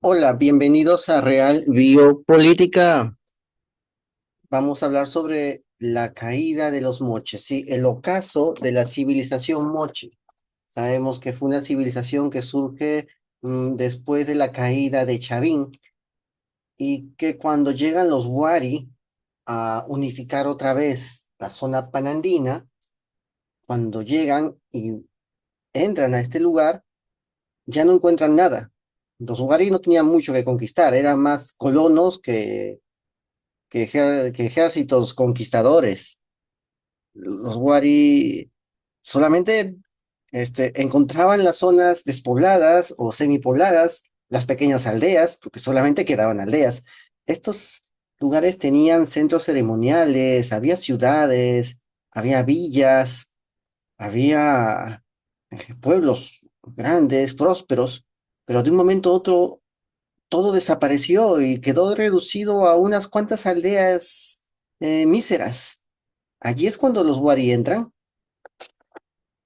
Hola, bienvenidos a Real Biopolítica. Vamos a hablar sobre la caída de los moches, sí, el ocaso de la civilización moche. Sabemos que fue una civilización que surge después de la caída de Chavín y que cuando llegan los Wari a unificar otra vez la zona panandina, cuando llegan y entran a este lugar, ya no encuentran nada. Los Wari no tenían mucho que conquistar, eran más colonos que ejércitos conquistadores. Los Wari solamente encontraban las zonas despobladas o semipobladas, las pequeñas aldeas, porque solamente quedaban aldeas. Estos lugares tenían centros ceremoniales, había ciudades, había villas, había pueblos grandes, prósperos, pero de un momento a otro todo desapareció y quedó reducido a unas cuantas aldeas míseras. Allí es cuando los Wari entran,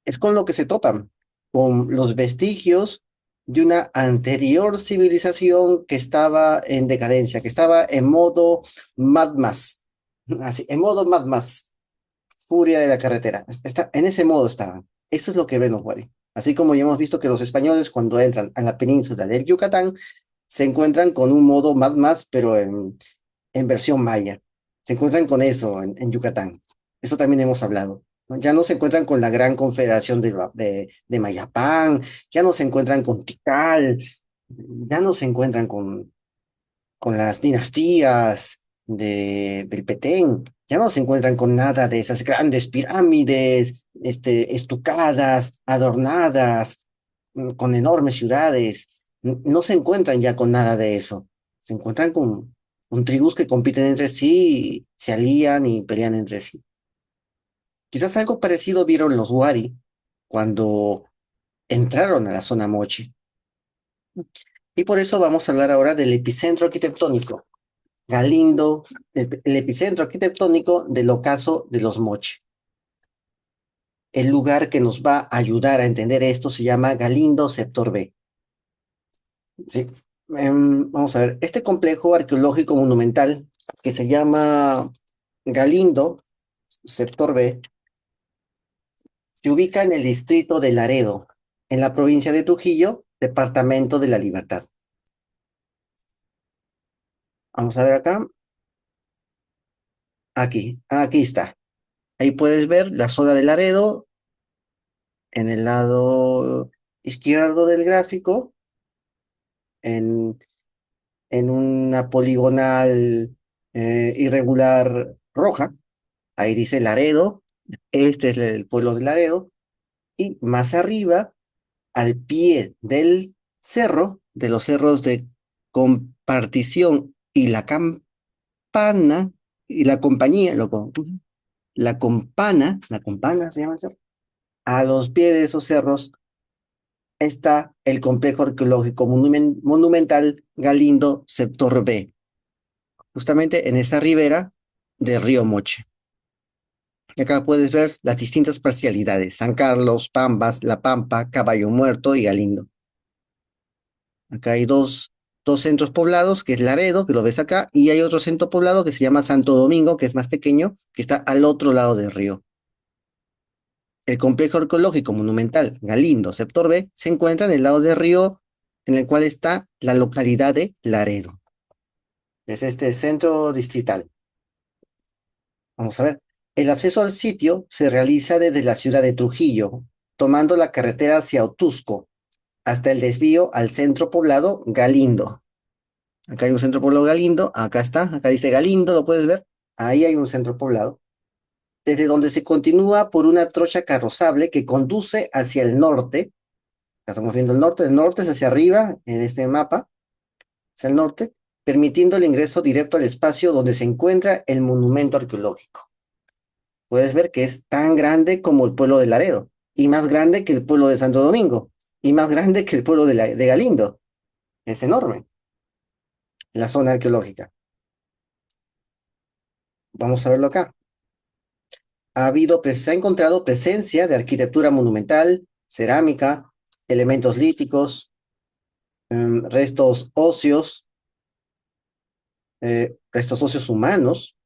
es con lo que se topan, con los vestigios de una anterior civilización que estaba en decadencia, que estaba en modo Mad Max, así, en modo Mad Max, furia de la carretera. En ese modo estaban. Eso es lo que ven los Wari. Así como ya hemos visto que los españoles cuando entran a la península del Yucatán se encuentran con un modo Mad Max, pero en versión maya. Se encuentran con eso en Yucatán. Eso también hemos hablado, ¿no? Ya no se encuentran con la gran confederación de Mayapán, ya no se encuentran con Tikal, ya no se encuentran con las dinastías del Petén, ya no se encuentran con nada de esas grandes pirámides, estucadas, adornadas, con enormes ciudades. No se encuentran ya con nada de eso. Se encuentran con tribus que compiten entre sí, se alían y pelean entre sí. Quizás algo parecido vieron los Wari cuando entraron a la zona Moche. Y por eso vamos a hablar ahora del epicentro arquitectónico. Galindo, el epicentro arquitectónico del ocaso de los Moche. El lugar que nos va a ayudar a entender esto se llama Galindo Sector B. ¿Sí? Vamos a ver, este complejo arqueológico monumental que se llama Galindo Sector B se ubica en el distrito de Laredo, en la provincia de Trujillo, departamento de la Libertad. Vamos a ver acá, aquí está. Ahí puedes ver la zona de Laredo en el lado izquierdo del gráfico, en, en una poligonal irregular roja. Ahí dice Laredo, este es el pueblo de Laredo, y más arriba, al pie del cerro, de los cerros de Compartición y la Campana, y la compañía, la Campana se llama el cerro, a los pies de esos cerros está el complejo arqueológico monumental Galindo Sector B, justamente en esa ribera del río Moche. Y acá puedes ver las distintas parcialidades: San Carlos, Pambas, La Pampa, Caballo Muerto y Galindo. Acá hay dos centros poblados, que es Laredo, que lo ves acá, y hay otro centro poblado que se llama Santo Domingo, que es más pequeño, que está al otro lado del río. El complejo arqueológico monumental Galindo Sector B se encuentra en el lado del río en el cual está la localidad de Laredo. Es este centro distrital. Vamos a ver. El acceso al sitio se realiza desde la ciudad de Trujillo, tomando la carretera hacia Otusco, hasta el desvío al centro poblado Galindo. Acá hay un centro poblado Galindo, acá está, acá dice Galindo, lo puedes ver. Ahí hay un centro poblado, desde donde se continúa por una trocha carrozable que conduce hacia el norte. Acá estamos viendo el norte es hacia arriba en este mapa, hacia el norte, permitiendo el ingreso directo al espacio donde se encuentra el monumento arqueológico. Puedes ver que es tan grande como el pueblo de Laredo, y más grande que el pueblo de Santo Domingo, y más grande que el pueblo de Galindo. Es enorme la zona arqueológica. Vamos a verlo acá. Se ha encontrado presencia de arquitectura monumental, cerámica, elementos líticos. restos óseos, restos óseos humanos.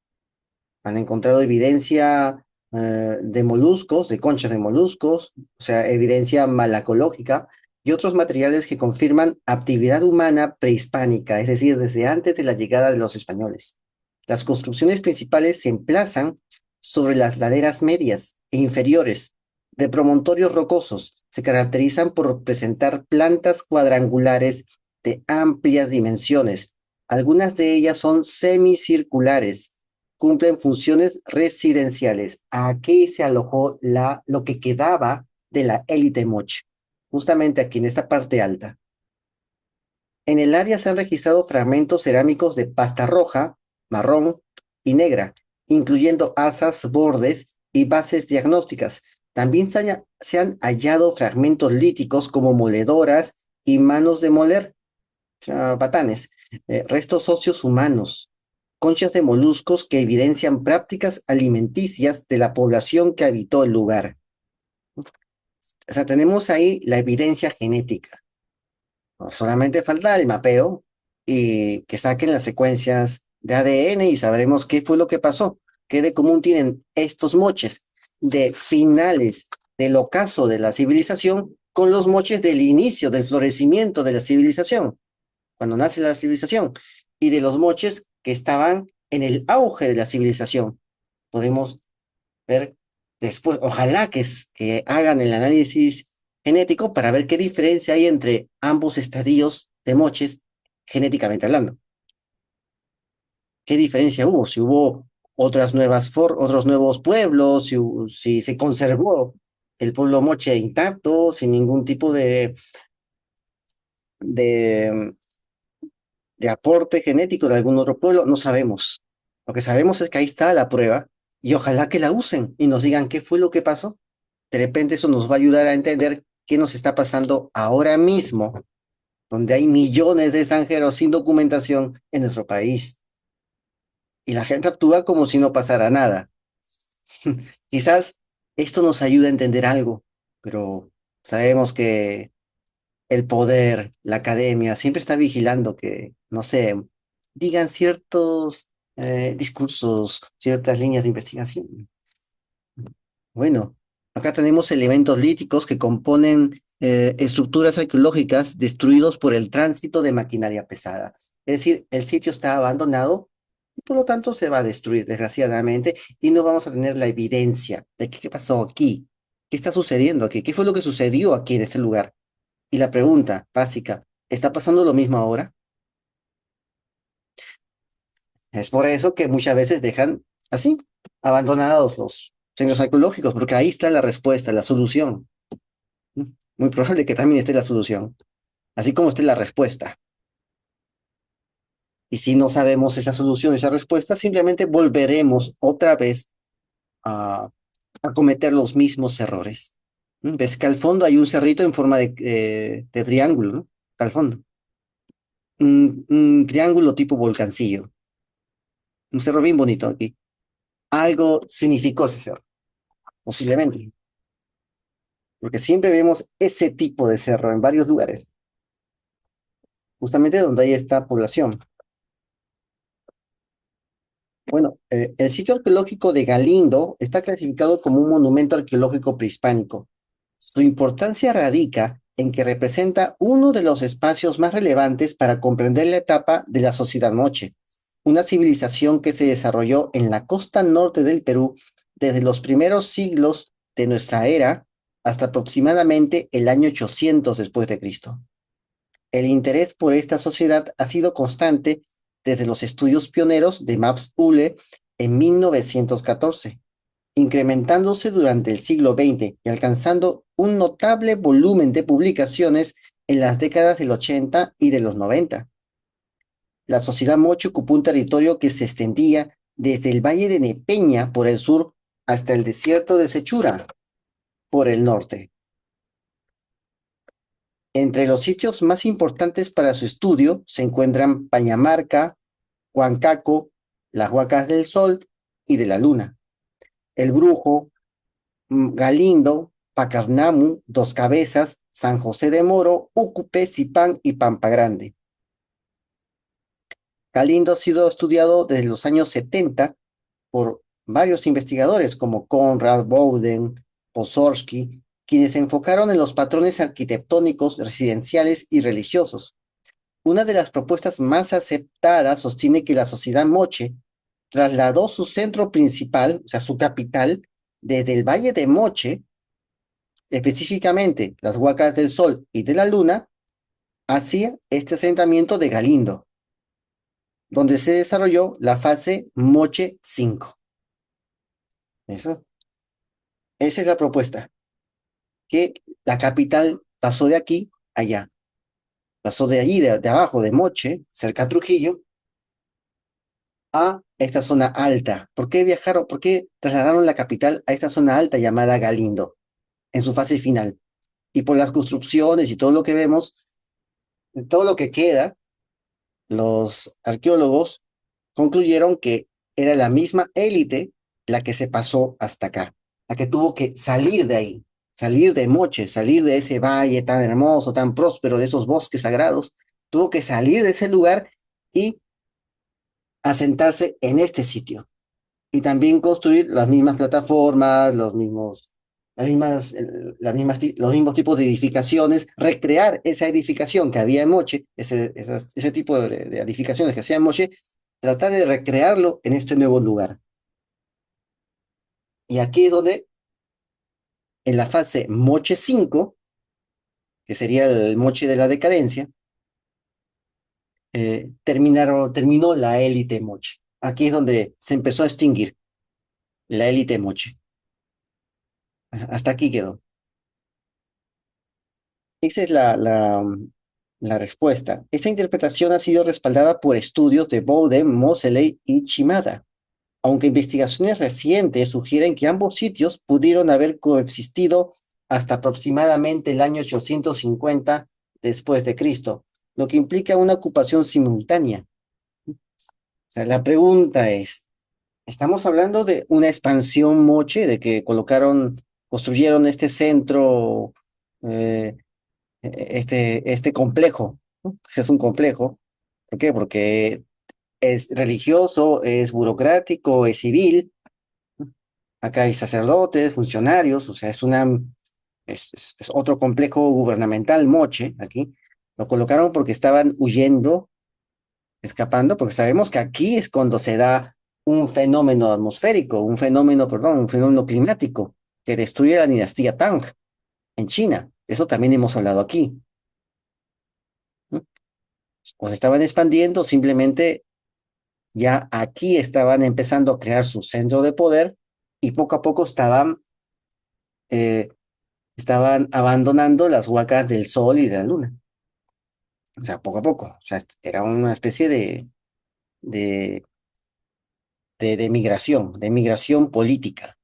Han encontrado evidencia de moluscos, de conchas de moluscos, o sea, evidencia malacológica y otros materiales que confirman actividad humana prehispánica, es decir, desde antes de la llegada de los españoles. Las construcciones principales se emplazan sobre las laderas medias e inferiores de promontorios rocosos. Se caracterizan por presentar plantas cuadrangulares de amplias dimensiones. Algunas de ellas son semicirculares, cumplen funciones residenciales. Aquí se alojó lo que quedaba de la élite moche, justamente aquí en esta parte alta. En el área se han registrado fragmentos cerámicos de pasta roja, marrón y negra, incluyendo asas, bordes y bases diagnósticas. También se han hallado fragmentos líticos como moledoras y manos de moler, batanes, restos óseos humanos, conchas de moluscos que evidencian prácticas alimenticias de la población que habitó el lugar. O sea, tenemos ahí la evidencia genética. No, solamente falta el mapeo y que saquen las secuencias de ADN y sabremos qué fue lo que pasó. ¿Qué de común tienen estos moches de finales del ocaso de la civilización con los moches del inicio del florecimiento de la civilización, cuando nace la civilización, y de los moches que estaban en el auge de la civilización? Podemos ver después, ojalá que hagan el análisis genético para ver qué diferencia hay entre ambos estadios de moches genéticamente hablando. ¿Qué diferencia hubo? Si hubo otros nuevos pueblos, si se conservó el pueblo moche intacto, sin ningún tipo de, de aporte genético de algún otro pueblo, no sabemos. Lo que sabemos es que ahí está la prueba y ojalá que la usen y nos digan qué fue lo que pasó. De repente eso nos va a ayudar a entender qué nos está pasando ahora mismo, donde hay millones de extranjeros sin documentación en nuestro país y la gente actúa como si no pasara nada. Quizás esto nos ayude a entender algo, pero sabemos que el poder, la academia, siempre está vigilando que, no sé, digan ciertos discursos, ciertas líneas de investigación. Bueno, acá tenemos elementos líticos que componen estructuras arqueológicas destruidos por el tránsito de maquinaria pesada. Es decir, el sitio está abandonado y por lo tanto se va a destruir, desgraciadamente, y no vamos a tener la evidencia de qué pasó aquí, qué está sucediendo aquí, qué fue lo que sucedió aquí en este lugar. Y la pregunta básica, ¿está pasando lo mismo ahora? Es por eso que muchas veces dejan así, abandonados los centros arqueológicos, porque ahí está la respuesta, la solución. Muy probable que también esté la solución, así como esté la respuesta. Y si no sabemos esa solución, esa respuesta, simplemente volveremos otra vez a, a cometer los mismos errores. Ves que al fondo hay un cerrito en forma de triángulo, ¿no? Al fondo. Un triángulo tipo volcancillo. Un cerro bien bonito aquí. Algo significó ese cerro, posiblemente, porque siempre vemos ese tipo de cerro en varios lugares, justamente donde hay esta población. Bueno, el sitio arqueológico de Galindo está clasificado como un monumento arqueológico prehispánico. Su importancia radica en que representa uno de los espacios más relevantes para comprender la etapa de la sociedad moche, una civilización que se desarrolló en la costa norte del Perú desde los primeros siglos de nuestra era hasta aproximadamente el año 800 después de Cristo. El interés por esta sociedad ha sido constante desde los estudios pioneros de Max Uhle en 1914, incrementándose durante el siglo XX y alcanzando un notable volumen de publicaciones en las décadas del 80 y de los 90. La sociedad moche ocupó un territorio que se extendía desde el valle de Nepeña por el sur hasta el desierto de Sechura por el norte. Entre los sitios más importantes para su estudio se encuentran Pañamarca, Huancaco, las Huacas del Sol y de la Luna, El Brujo, Galindo, Pacarnamu, Dos Cabezas, San José de Moro, Ucupé, Zipán y Pampa Grande. Galindo ha sido estudiado desde los años 70 por varios investigadores como Conrad, Bowden, Pozorsky, quienes se enfocaron en los patrones arquitectónicos, residenciales y religiosos. Una de las propuestas más aceptadas sostiene que la sociedad Moche trasladó su centro principal, o sea, su capital, desde el Valle de Moche, específicamente las Huacas del Sol y de la Luna, hacia este asentamiento de Galindo, donde se desarrolló la fase Moche 5. Eso, esa es la propuesta, que la capital pasó de aquí a allá, pasó de allí, de abajo, de Moche, cerca a Trujillo, a esta zona alta. ¿Por qué viajaron? ¿Por qué trasladaron la capital a esta zona alta llamada Galindo en su fase final? Y por las construcciones y todo lo que vemos, todo lo que queda, los arqueólogos concluyeron que era la misma élite la que se pasó hasta acá, la que tuvo que salir de ahí, salir de Moche, salir de ese valle tan hermoso, tan próspero, de esos bosques sagrados, tuvo que salir de ese lugar y asentarse en este sitio. Y también construir las mismas plataformas, los mismos tipos de edificaciones, recrear esa edificación que había en Moche, ese tipo de edificaciones que hacía en Moche, tratar de recrearlo en este nuevo lugar. Y aquí es donde, en la fase Moche 5, que sería el Moche de la decadencia, terminó la élite Moche. Aquí es donde se empezó a extinguir la élite Moche. Hasta aquí quedó. Esa es la respuesta. Esta interpretación ha sido respaldada por estudios de Bowden, Moseley y Shimada, aunque investigaciones recientes sugieren que ambos sitios pudieron haber coexistido hasta aproximadamente el año 850 después de Cristo, lo que implica una ocupación simultánea. O sea, la pregunta es, ¿estamos hablando de una expansión moche, de que construyeron este centro, eh, este complejo, ¿no? Que es un complejo? ¿Por qué? Porque es religioso, es burocrático, es civil. Acá hay sacerdotes, funcionarios, o sea, es otro complejo gubernamental, Moche, aquí. Lo colocaron porque estaban huyendo, escapando, porque sabemos que aquí es cuando se da un fenómeno atmosférico, un fenómeno climático que destruye la dinastía Tang en China. Eso también hemos hablado aquí, ¿no? O se estaban expandiendo, simplemente ya aquí estaban empezando a crear su centro de poder y poco a poco eh, estaban abandonando las huacas del Sol y de la Luna. O sea, poco a poco. O sea, era una especie de, de migración política,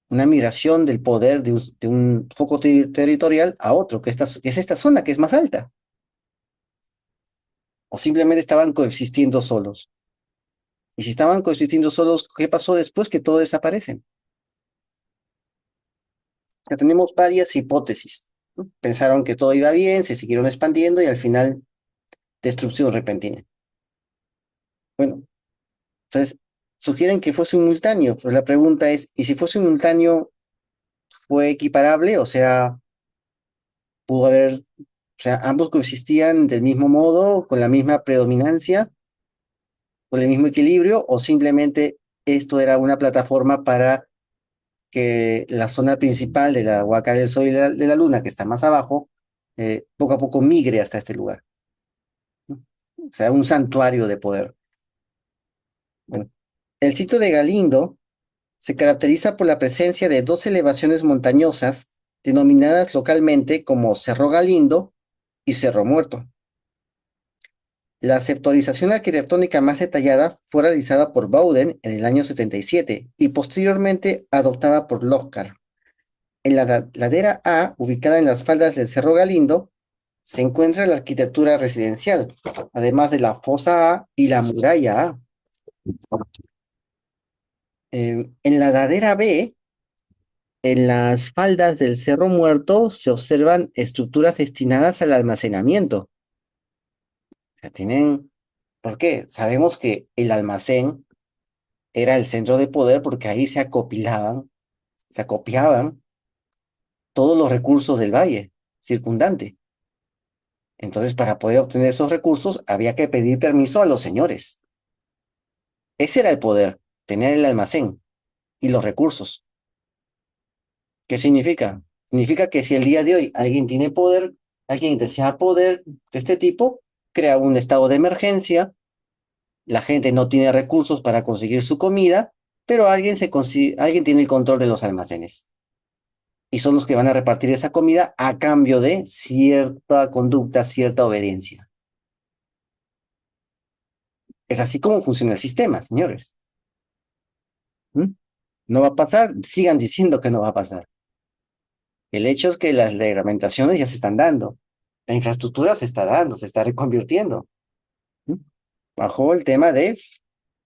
una migración del poder de un foco territorial a otro, que es esta zona que es más alta. O simplemente estaban coexistiendo solos. Y si estaban coexistiendo solos, ¿qué pasó después que todo desaparece? Ya tenemos varias hipótesis, ¿no? Pensaron que todo iba bien, se siguieron expandiendo y al final destrucción repentina. Bueno, entonces sugieren que fue simultáneo, pero la pregunta es, ¿y si fue simultáneo, fue equiparable? O sea, pudo haber, o sea, ambos coexistían del mismo modo, con la misma predominancia, con el mismo equilibrio, o simplemente esto era una plataforma para que la zona principal de la Huaca del Sol y de la Luna, que está más abajo, poco a poco migre hasta este lugar, ¿no? O sea, un santuario de poder. Bueno, el sitio de Galindo se caracteriza por la presencia de dos elevaciones montañosas denominadas localmente como Cerro Galindo y Cerro Muerto. La sectorización arquitectónica más detallada fue realizada por Bowden en el año 77 y posteriormente adoptada por Loscar. En la ladera A, ubicada en las faldas del Cerro Galindo, se encuentra la arquitectura residencial, además de la fosa A y la muralla A. En la ladera B En las faldas del Cerro Muerto se observan estructuras destinadas al almacenamiento. O sea, tienen, ¿por qué? Sabemos que el almacén era el centro de poder porque ahí se acopilaban, se acopiaban todos los recursos del valle circundante. Entonces, para poder obtener esos recursos, había que pedir permiso a los señores. Ese era el poder, tener el almacén y los recursos. ¿Qué significa? Significa que si el día de hoy alguien tiene poder, alguien desea poder de este tipo, crea un estado de emergencia, la gente no tiene recursos para conseguir su comida, pero alguien tiene el control de los almacenes. Y son los que van a repartir esa comida a cambio de cierta conducta, cierta obediencia. Es así como funciona el sistema, señores. ¿Mm? No va a pasar, sigan diciendo que no va a pasar. El hecho es que las reglamentaciones ya se están dando, la infraestructura se está dando, se está reconvirtiendo, ¿m? Bajo el tema de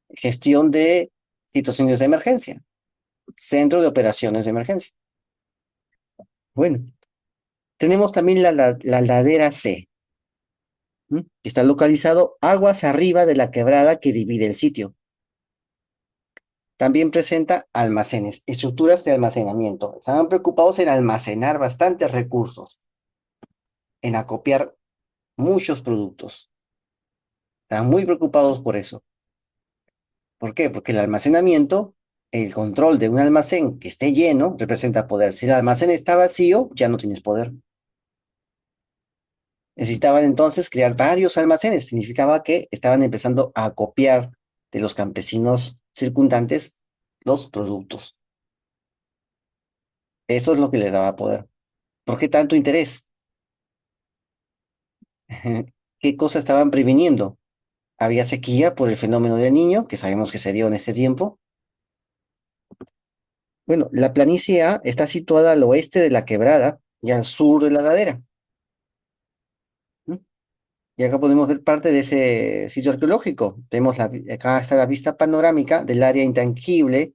gestión de situaciones de emergencia, centro de operaciones de emergencia. Bueno, tenemos también la ladera C, que está localizado aguas arriba de la quebrada que divide el sitio. También presenta almacenes, estructuras de almacenamiento. Estaban preocupados en almacenar bastantes recursos, en acopiar muchos productos. Estaban muy preocupados por eso. ¿Por qué? Porque el almacenamiento, el control de un almacén que esté lleno, representa poder. Si el almacén está vacío, ya no tienes poder. Necesitaban entonces crear varios almacenes. Significaba que estaban empezando a copiar de los campesinos circundantes los productos. Eso es lo que le daba poder. ¿Por qué tanto interés? ¿Qué cosa estaban previniendo? Había sequía por el fenómeno del Niño, que sabemos que se dio en ese tiempo. Bueno, la planicie A está situada al oeste de la quebrada y al sur de la ladera. ¿M? Y acá podemos ver parte de ese sitio arqueológico. Acá está la vista panorámica del área intangible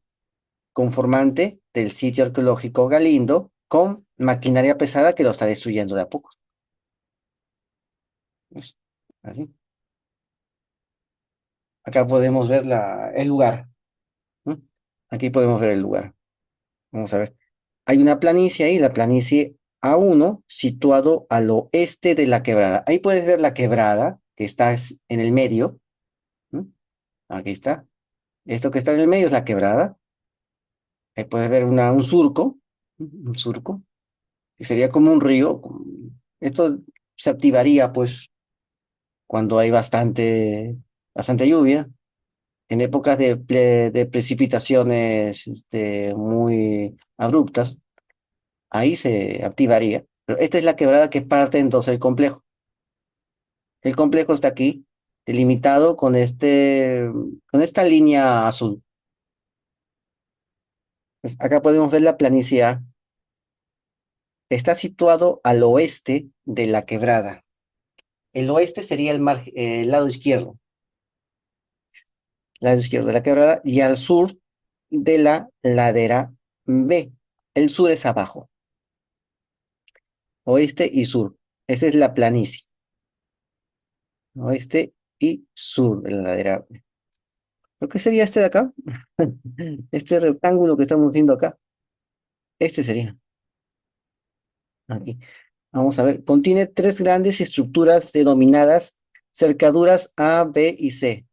conformante del sitio arqueológico Galindo con maquinaria pesada que lo está destruyendo de a poco. ¿Ves? Así. Acá podemos ver el lugar. ¿M? Aquí podemos ver el lugar. Vamos a ver. Hay una planicie ahí, la planicie A1, situado al oeste de la quebrada. Ahí puedes ver la quebrada, que está en el medio. ¿M? Aquí está. Esto que está en el medio es la quebrada. Ahí puedes ver un surco, un surco, que sería como un río. Esto se activaría, pues, cuando hay bastante lluvia, en épocas de precipitaciones muy abruptas. Ahí se activaría. Pero esta es la quebrada que parte entonces el complejo. El complejo está aquí, delimitado con esta línea azul. Pues acá podemos ver la planicie A. Está situado al oeste de la quebrada. El oeste sería el lado izquierdo de la quebrada, y al sur de la ladera B. El sur es abajo, oeste y sur. Esa es la planicie, oeste y sur de la ladera B. ¿Lo que sería este de acá? Este rectángulo que estamos viendo acá. Este sería. Aquí. Vamos a ver. Contiene tres grandes estructuras denominadas cercaduras A, B y C,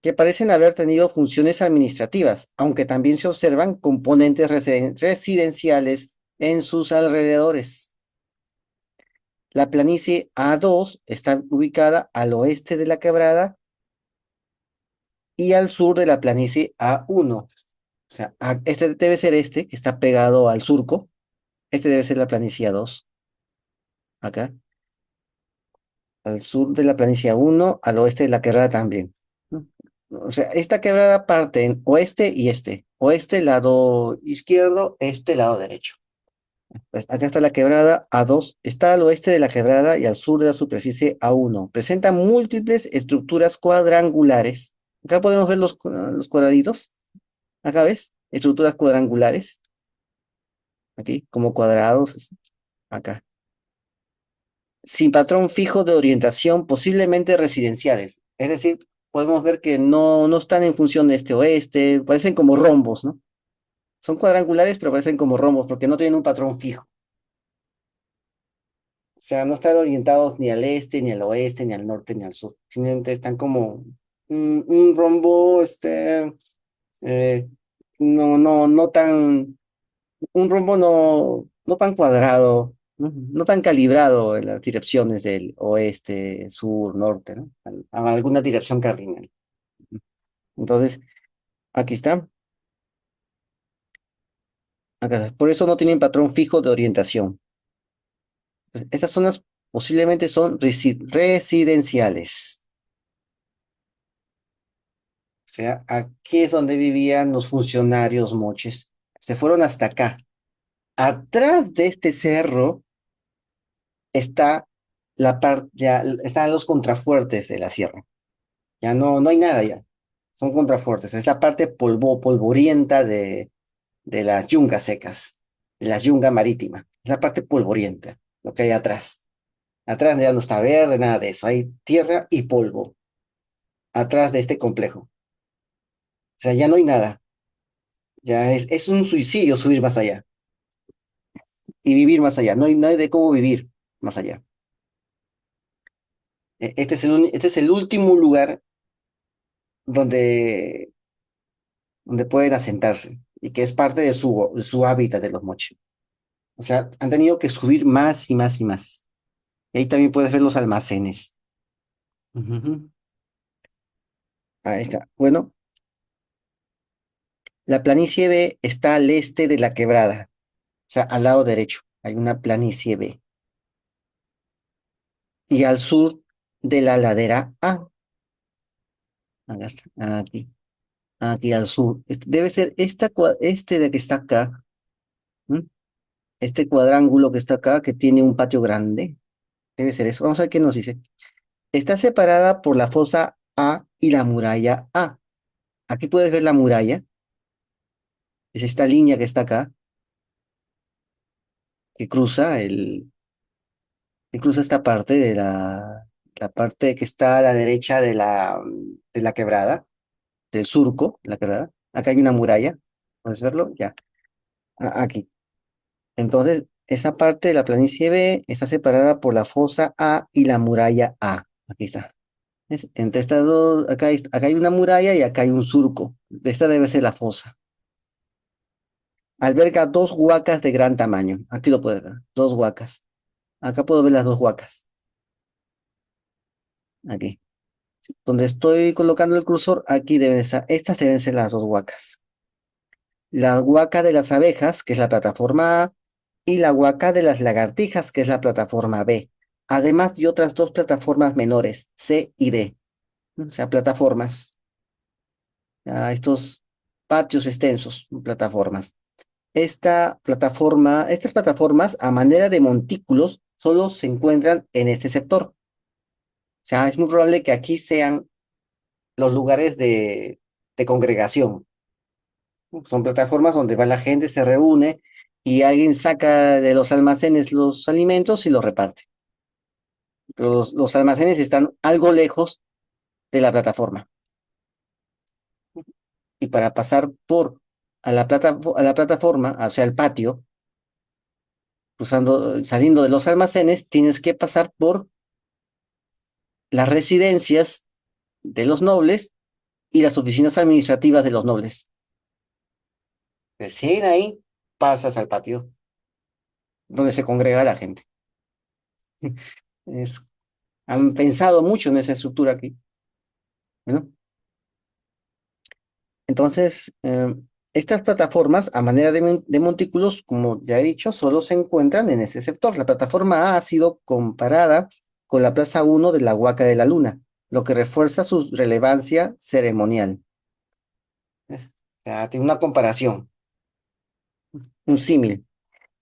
que parecen haber tenido funciones administrativas, aunque también se observan componentes residenciales en sus alrededores. La planicie A2 está ubicada al oeste de la quebrada y al sur de la planicie A1. O sea, este debe ser este, que está pegado al surco. Este debe ser la planicie A2, acá. Al sur de la planicie A1, al oeste de la quebrada también. ¿No? O sea, esta quebrada parte en oeste y este. Oeste, lado izquierdo, este, lado derecho. Pues acá está la quebrada A2, está al oeste de la quebrada y al sur de la superficie A1. Presenta múltiples estructuras cuadrangulares. Acá podemos ver los cuadraditos. Acá ves, estructuras cuadrangulares. aquí, como cuadrados, acá. Sin patrón fijo de orientación, posiblemente residenciales. Es decir, podemos ver que no están en función de este-oeste, parecen como rombos, ¿no? Son cuadrangulares, pero parecen como rombos porque no tienen un patrón fijo. O sea, no están orientados ni al este, ni al oeste, ni al norte, ni al sur. Simplemente están como un rombo, eh, no tan, un rombo no tan cuadrado, no tan calibrado en las direcciones del oeste, sur, norte, ¿no? A alguna dirección cardinal. Entonces, aquí está, acá está. Por eso no tienen patrón fijo de orientación. Estas zonas posiblemente son residenciales. O sea, aquí es donde vivían los funcionarios moches. Se fueron hasta acá. Atrás de este cerro está la parte, ya están los contrafuertes de la sierra. Ya no hay nada ya. Son contrafuertes. Es la parte polvorienta de las yungas secas, de la yunga marítima. Es la parte polvorienta, lo que hay atrás. Atrás ya no está verde, nada de eso. Hay tierra y polvo atrás de este complejo. O sea, ya no hay nada. Ya es un suicidio subir más allá y vivir más allá. No hay de cómo vivir más allá. Este es el último lugar donde, donde pueden asentarse y que es parte de su hábitat de los mochi. O sea, han tenido que subir más y más y más. Y ahí también puedes ver los almacenes. Ujú. Ahí está. Bueno, la planicie B está al este de la quebrada, o sea, al lado derecho. Hay una planicie B. Y al sur de la ladera A. Acá está, aquí, aquí al sur. Debe ser este de que está acá. ¿M? Este cuadrángulo que está acá, que tiene un patio grande. Debe ser eso. Vamos a ver qué nos dice. Está separada por la fosa A y la muralla A. Aquí puedes ver la muralla. Es esta línea que está acá, que cruza que cruza esta parte de la parte que está a la derecha de la quebrada, del surco, la quebrada. Acá hay una muralla. ¿Puedes verlo? Ya. Aquí. Entonces, esa parte de la planicie B está separada por la fosa A y la muralla A. Aquí está. ¿Ves? Entre estas dos, acá hay una muralla y acá hay un surco. Esta debe ser la fosa. Alberga dos huacas de gran tamaño. Aquí lo puedes ver. Dos huacas. Acá puedo ver las dos huacas. Aquí. Donde estoy colocando el cursor, aquí deben estar. Estas deben ser las dos huacas. La huaca de las abejas, que es la plataforma A, y la huaca de las lagartijas, que es la plataforma B. Además de otras dos plataformas menores, C y D. O sea, plataformas. Estos patios extensos, plataformas. Estas plataformas, a manera de montículos, solo se encuentran en este sector. O sea, es muy probable que aquí sean los lugares de congregación. Son plataformas donde va la gente, se reúne y alguien saca de los almacenes los alimentos y los reparte. Pero los almacenes están algo lejos de la plataforma. Y para pasar a la plataforma, hacia el patio, saliendo de los almacenes, tienes que pasar por las residencias de los nobles y las oficinas administrativas de los nobles. Recién ahí pasas al patio, donde se congrega la gente. Es, Han pensado mucho en esa estructura aquí. Bueno, entonces, estas plataformas, a manera de montículos, como ya he dicho, solo se encuentran en ese sector. La plataforma A ha sido comparada con la Plaza 1 de la Huaca de la Luna, lo que refuerza su relevancia ceremonial. ¿Ves? Tiene una comparación, un símil.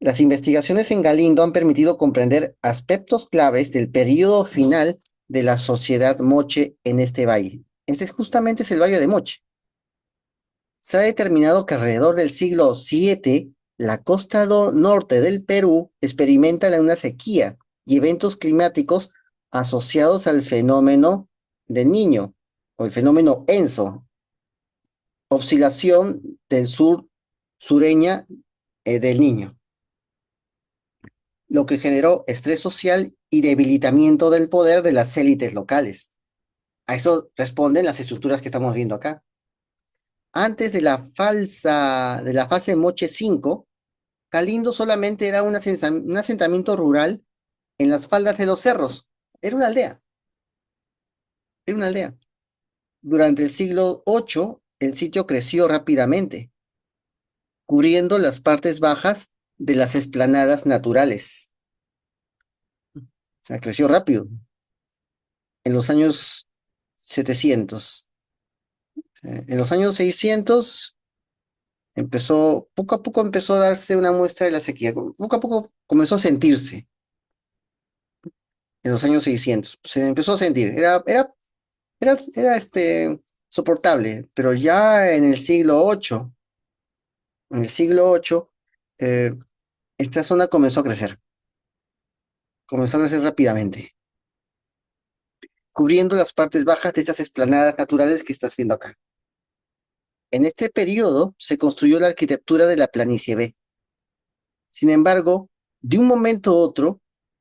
Las investigaciones en Galindo han permitido comprender aspectos claves del periodo final de la sociedad moche en este valle. Este es el Valle de Moche. Se ha determinado que alrededor del siglo VII La costa norte del Perú experimenta una sequía y eventos climáticos asociados al fenómeno del Niño o el fenómeno ENSO, oscilación del sur sureña del Niño, lo que generó estrés social y debilitamiento del poder de las élites locales. A eso responden las estructuras que estamos viendo acá. Antes de la fase Moche 5, Calindo solamente era un asentamiento rural en las faldas de los cerros. Era una aldea, era una aldea. Durante el siglo VIII, el sitio creció rápidamente, cubriendo las partes bajas de las explanadas naturales. O sea, creció rápido. En los años 700. En los años 600 poco a poco empezó a darse una muestra de la sequía. Poco a poco comenzó a sentirse en los años 600. Se empezó a sentir. Era soportable, pero ya en el siglo VIII, eh, esta zona comenzó a crecer rápidamente, cubriendo las partes bajas de estas explanadas naturales que estás viendo acá. En este periodo se construyó la arquitectura de la planicie B. Sin embargo, de un momento a otro,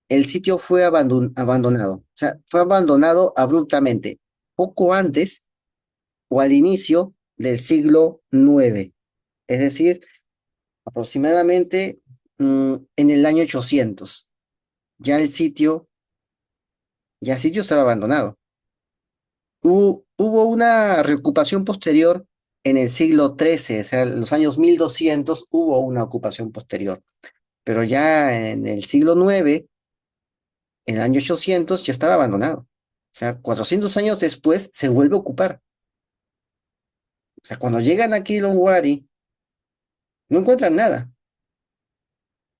el sitio fue abandonado. O sea, fue abandonado abruptamente, poco antes o al inicio del siglo IX. Es decir, aproximadamente en el año 800. Ya el sitio, ya el sitio estaba abandonado. Hubo una reocupación posterior en el siglo XIII, o sea, en los años 1200 hubo una ocupación posterior, pero ya en el siglo IX, en el año 800, ya estaba abandonado. O sea, 400 años después se vuelve a ocupar. O sea, cuando llegan aquí los Wari, no encuentran nada.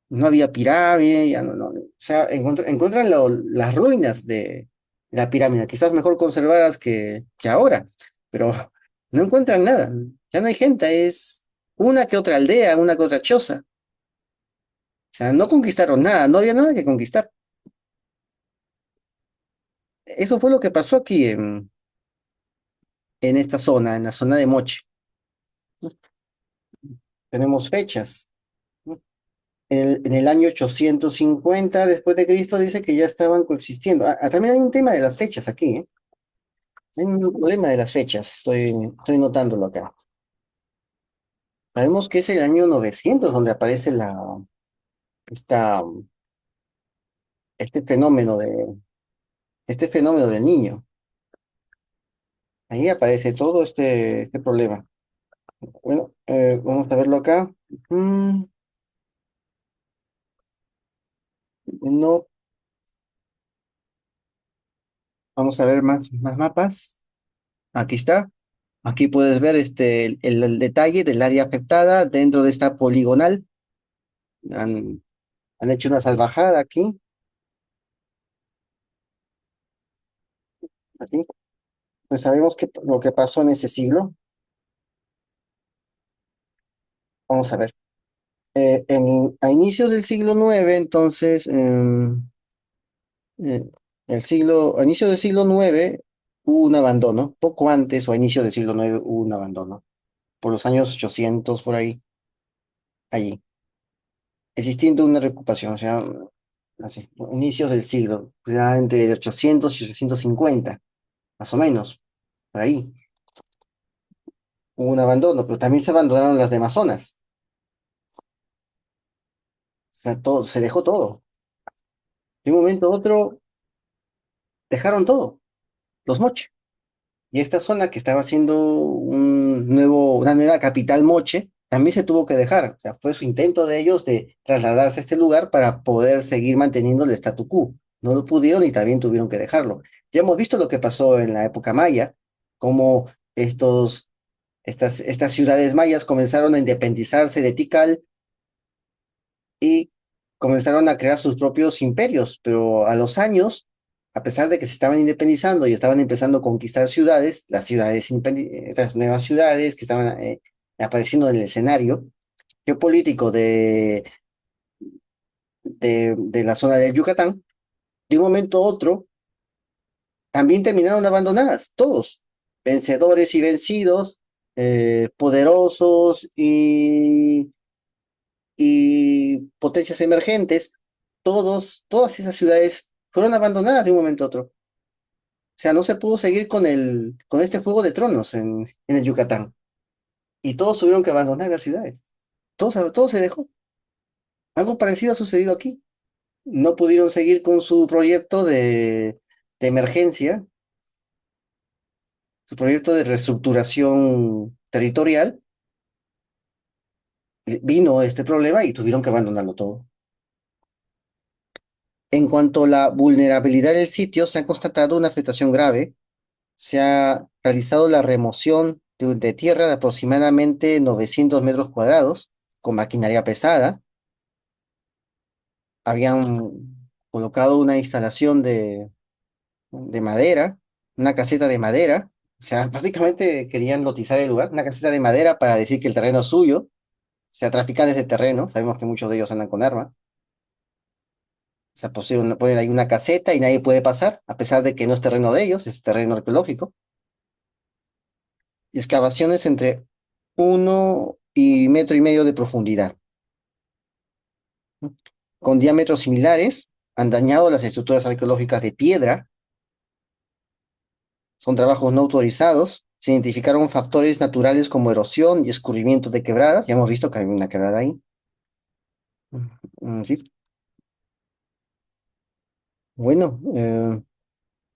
No había pirámide, ya no, o sea, encuentran las ruinas de la pirámide, quizás mejor conservadas que ahora, pero no encuentran nada, ya no hay gente, es una que otra aldea, una que otra choza, o sea, no conquistaron nada, no había nada que conquistar. Eso fue lo que pasó aquí en esta zona, en la zona de Moche. Tenemos fechas, ¿no? En el año 850 después de Cristo dice que ya estaban coexistiendo. También hay un tema de las fechas aquí, ¿eh? Hay un problema de las fechas, estoy notándolo acá. Sabemos que es el año 900 donde aparece esta, este fenómeno este fenómeno del niño. Ahí aparece todo este problema. Bueno, vamos a verlo acá. Mm, no, vamos a ver más mapas. Aquí está. Aquí puedes ver el detalle del área afectada dentro de esta poligonal. Han, han hecho una salvajada aquí, aquí. Pues sabemos lo que pasó en ese siglo. Vamos a ver. A inicios del siglo IX, entonces, eh, a inicios del siglo IX hubo un abandono, poco antes o a inicios del siglo IX hubo un abandono, por los años 800, por ahí, allí, existiendo una recuperación, o sea, así, inicios del siglo, ya entre 800 y 850, más o menos, por ahí, hubo un abandono, pero también se abandonaron las demás zonas, o sea, todo, se dejó todo. De un momento a otro, dejaron todo, los moches. Y esta zona que estaba siendo una nueva capital moche, también se tuvo que dejar. O sea, fue su intento de ellos de trasladarse a este lugar para poder seguir manteniendo el statu quo. No lo pudieron y también tuvieron que dejarlo. Ya hemos visto lo que pasó en la época maya, cómo estas ciudades mayas comenzaron a independizarse de Tikal y comenzaron a crear sus propios imperios, pero a los años, a pesar de que se estaban independizando y estaban empezando a conquistar ciudades, las nuevas ciudades que estaban apareciendo en el escenario, geopolítico de la zona del Yucatán, de un momento a otro también terminaron abandonadas, todos, vencedores y vencidos, poderosos y potencias emergentes, todas esas ciudades fueron abandonadas de un momento a otro. O sea, no se pudo seguir con este juego de tronos en el Yucatán. Y todos tuvieron que abandonar las ciudades. Todo se dejó. Algo parecido ha sucedido aquí. No pudieron seguir con su proyecto de emergencia, su proyecto de reestructuración territorial. Vino este problema y tuvieron que abandonarlo todo. En cuanto a la vulnerabilidad del sitio, se ha constatado una afectación grave. Se ha realizado la remoción de tierra de aproximadamente 900 metros cuadrados con maquinaria pesada. Habían colocado una instalación de madera, una caseta de madera. O sea, prácticamente querían lotizar el lugar, una caseta de madera para decir que el terreno es suyo. O sea, traficantes de terreno, sabemos que muchos de ellos andan con armas. O sea, ponen ahí una caseta y nadie puede pasar, a pesar de que no es terreno de ellos, es terreno arqueológico. Y excavaciones entre 1 y 1,5 metros de profundidad, ¿no? Con diámetros similares, han dañado las estructuras arqueológicas de piedra, son trabajos no autorizados, se identificaron factores naturales como erosión y escurrimiento de quebradas, ya hemos visto que hay una quebrada ahí. Sí. Bueno,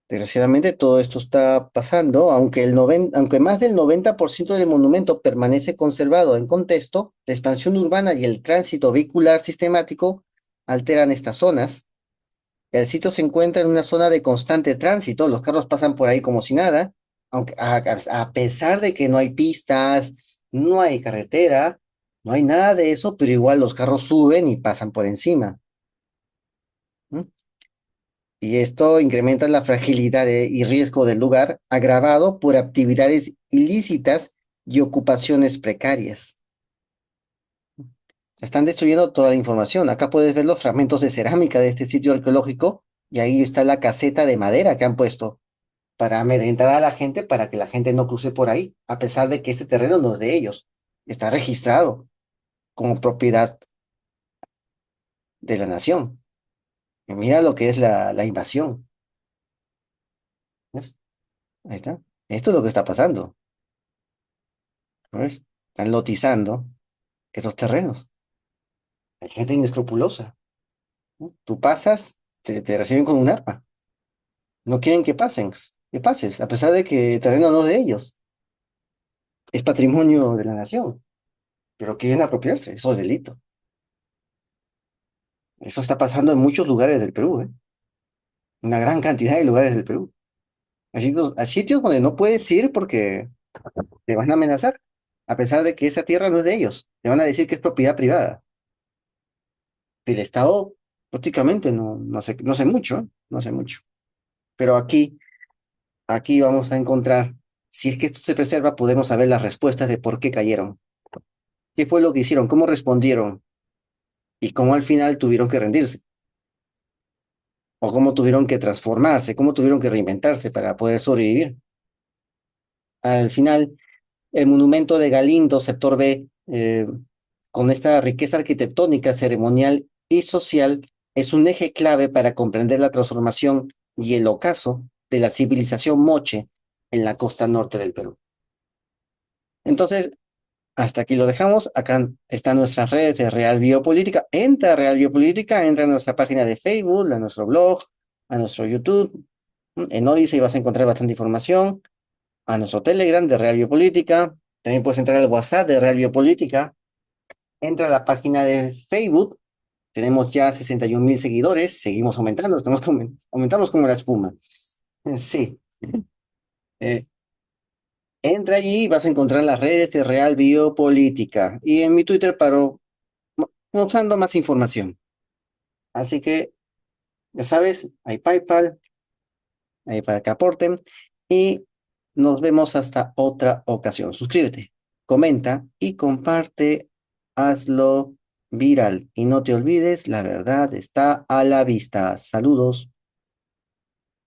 desgraciadamente todo esto está pasando, aunque más del 90% del monumento permanece conservado en contexto, la expansión urbana y el tránsito vehicular sistemático alteran estas zonas. El sitio se encuentra en una zona de constante tránsito, los carros pasan por ahí como si nada, aunque a pesar de que no hay pistas, no hay carretera, no hay nada de eso, pero igual los carros suben y pasan por encima. ¿M? Y esto incrementa la fragilidad y riesgo del lugar, agravado por actividades ilícitas y ocupaciones precarias. Están destruyendo toda la información. Acá puedes ver los fragmentos de cerámica de este sitio arqueológico y ahí está la caseta de madera que han puesto para amedrentar a la gente para que la gente no cruce por ahí, a pesar de que este terreno no es de ellos. Está registrado como propiedad de la nación. Y mira lo que es la invasión. ¿Ves? Ahí está. Esto es lo que está pasando. ¿Ves? Están lotizando esos terrenos. Hay gente inescrupulosa, ¿no? Tú pasas, te reciben con un arma. No quieren que pases, a pesar de que el terreno no es de ellos. Es patrimonio de la nación, pero quieren apropiarse. Eso es delito. Eso está pasando en muchos lugares del Perú, ¿eh? Una gran cantidad de lugares del Perú. A sitios donde no puedes ir porque te van a amenazar, a pesar de que esa tierra no es de ellos. Te van a decir que es propiedad privada. El Estado prácticamente no sé mucho, ¿eh? No sé mucho. Pero aquí vamos a encontrar, si es que esto se preserva, podemos saber las respuestas de por qué cayeron. ¿Qué fue lo que hicieron? ¿Cómo respondieron? Y cómo al final tuvieron que rendirse. O cómo tuvieron que transformarse, cómo tuvieron que reinventarse para poder sobrevivir. Al final, el monumento de Galindo, sector B, con esta riqueza arquitectónica, ceremonial y social, es un eje clave para comprender la transformación y el ocaso de la civilización moche en la costa norte del Perú. Entonces, hasta aquí lo dejamos. Acá están nuestras redes de Real Biopolítica. Entra a Real Biopolítica, entra a nuestra página de Facebook, a nuestro blog, a nuestro YouTube. En Odyssey vas a encontrar bastante información. A nuestro Telegram de Real Biopolítica. También puedes entrar al WhatsApp de Real Biopolítica. Entra a la página de Facebook. Tenemos ya 61,000 seguidores. Seguimos aumentando. Aumentamos como la espuma. Sí. Eh, Entra allí y vas a encontrar las redes de Real Biopolítica. Y en mi Twitter paro mostrando más información. Así que, ya sabes, hay PayPal, ahí para que aporten. Y nos vemos hasta otra ocasión. Suscríbete, comenta y comparte hazlo viral y no te olvides, la verdad está a la vista. Saludos.